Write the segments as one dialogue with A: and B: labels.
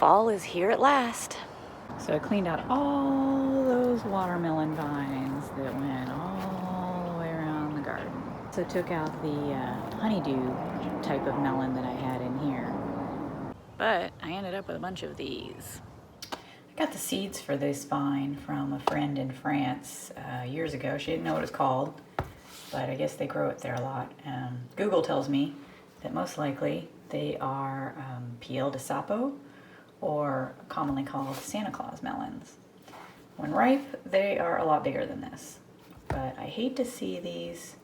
A: fall is here at last. So I cleaned out all those watermelon vines that went all the way around the garden. So I took out the honeydew type of melon that I had in here. But I ended up with a bunch of these. I got the seeds for this vine from a friend in France years ago. She didn't know what it was called, but I guess they grow it there a lot. Google tells me that most likely they are piel de sapo, or commonly called Santa Claus melons. When ripe, they are a lot bigger than this, but I hate to see these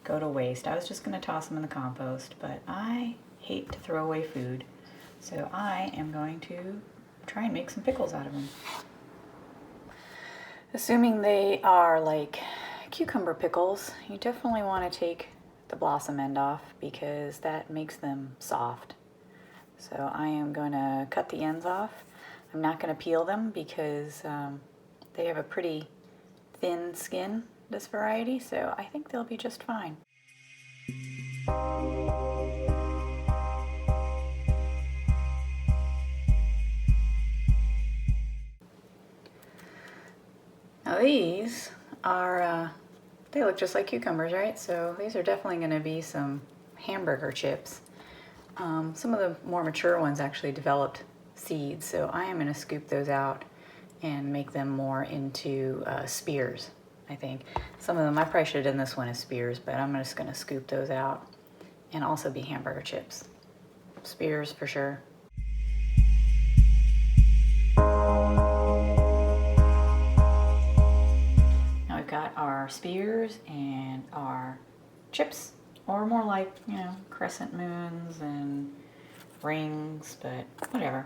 A: go to waste. I was just going to toss them in the compost, but I hate to throw away food, so I am going to try and make some pickles out of them. Assuming they are like cucumber pickles, you definitely want to take the blossom end off because that makes them soft. So I am going to cut the ends off. I'm not going to peel them because they have a pretty thin skin, this variety, so I think they'll be just fine. Now these are, they look just like cucumbers, right? So these are definitely going to be some hamburger chips. Some of the more mature ones actually developed seeds, so I am going to scoop those out and make them more into spears, I think. Some of them, I probably should have done this one as spears, but I'm just going to scoop those out and also be hamburger chips. Spears for sure. Now we've got our spears and our chips. Or more like, you know, crescent moons and rings, but whatever.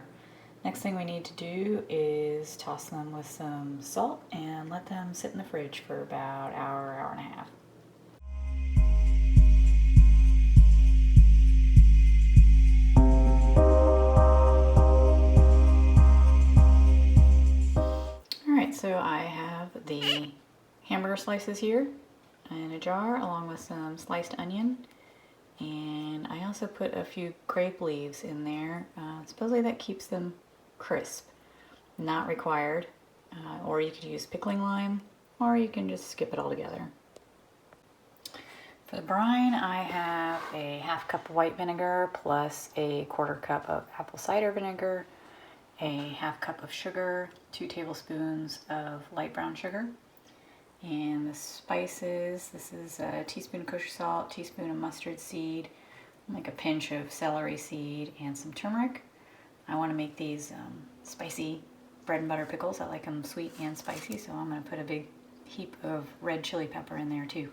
A: Next thing we need to do is toss them with some salt and let them sit in the fridge for about an hour, hour and a half. Alright, so I have the hamburger slices here in a jar along with some sliced onion, and I also put a few grape leaves in there. Supposedly that keeps them crisp. Not required, or you could use pickling lime, or you can just skip it all together. For the brine, I have a half cup of white vinegar plus a quarter cup of apple cider vinegar, a half cup of sugar, 2 tablespoons of light brown sugar. And the spices, this is a teaspoon of kosher salt, teaspoon of mustard seed, like a pinch of celery seed, and some turmeric. I want to make these spicy bread and butter pickles. I like them sweet and spicy, so I'm going to put a big heap of red chili pepper in there too.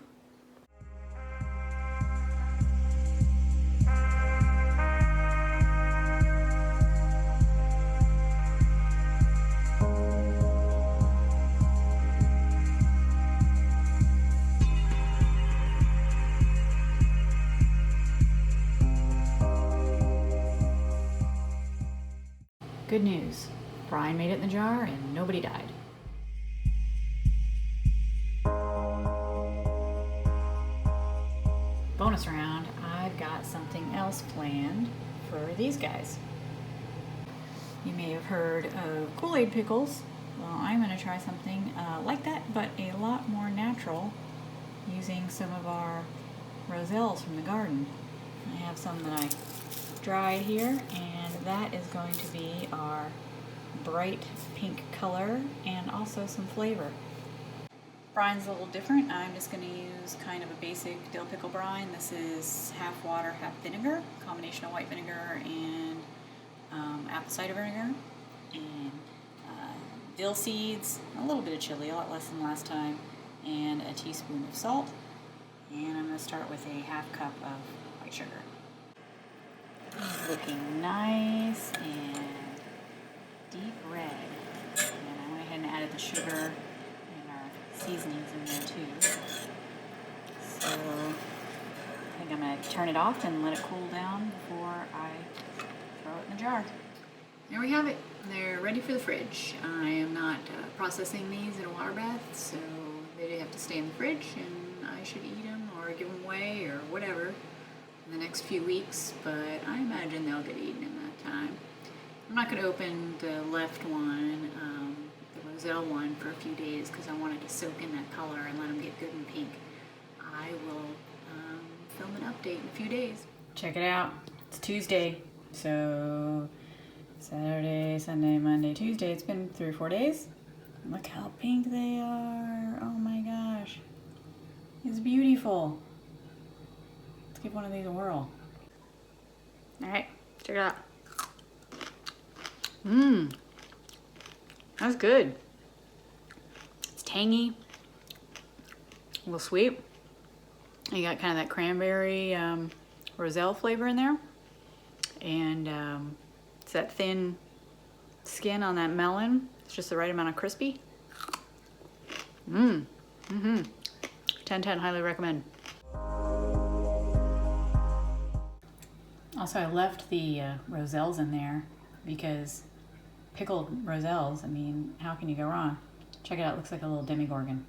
A: Good news, Brian made it in the jar and nobody died. Bonus round, I've got something else planned for these guys. You may have heard of Kool-Aid pickles. Well, I'm going to try something like that, but a lot more natural, using some of our roselles from the garden. I have some that I dried here, and that is going to be our bright pink color and also some flavor. Brine's a little different. I'm just going to use kind of a basic dill pickle brine. This is half water, half vinegar, combination of white vinegar and apple cider vinegar, and dill seeds, a little bit of chili, a lot less than last time, and a teaspoon of salt. And I'm going to start with a half cup of white sugar. Looking nice and deep red. And I went ahead and added the sugar and our seasonings in there too. So I think I'm going to turn it off and let it cool down before I throw it in the jar. There we have it. They're ready for the fridge. I am not processing these in a water bath, so they have to stay in the fridge, and I should eat them or give them away or whatever in the next few weeks, but I imagine they'll get eaten in that time. I'm not going to open the left one, the roselle one, for a few days because I wanted to soak in that color and let them get good and pink. I will film an update in a few days. Check it out. It's Tuesday, so Saturday, Sunday, Monday, Tuesday. It's been 3 or 4 days. Look how pink they are. Oh my gosh. It's beautiful. Let's give one of these a whirl. All right, check it out. Mmm, that's good. It's tangy, a little sweet. You got kind of that cranberry roselle flavor in there. And it's that thin skin on that melon. It's just the right amount of crispy. 10/10, highly recommend. Also, I left the roselles in there because pickled roselles, I mean, how can you go wrong? Check it out, it looks like a little demigorgon.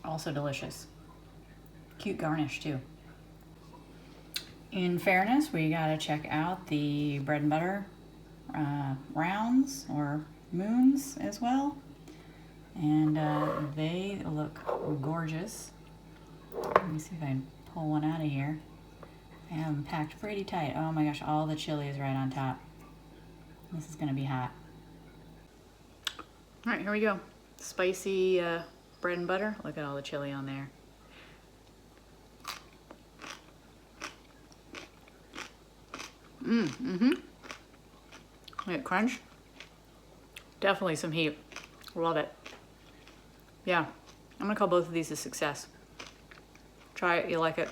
A: Also delicious. Cute garnish too. In fairness, we gotta check out the bread and butter rounds or moons as well. And they look gorgeous. Let me see if I can pull one out of here. I have them packed pretty tight. Oh my gosh, all the chili is right on top. This is gonna be hot. All right, here we go. Spicy bread and butter. Look at all the chili on there. Look at crunch. Definitely some heat. Love it. Yeah, I'm gonna call both of these a success. Try it, you like it.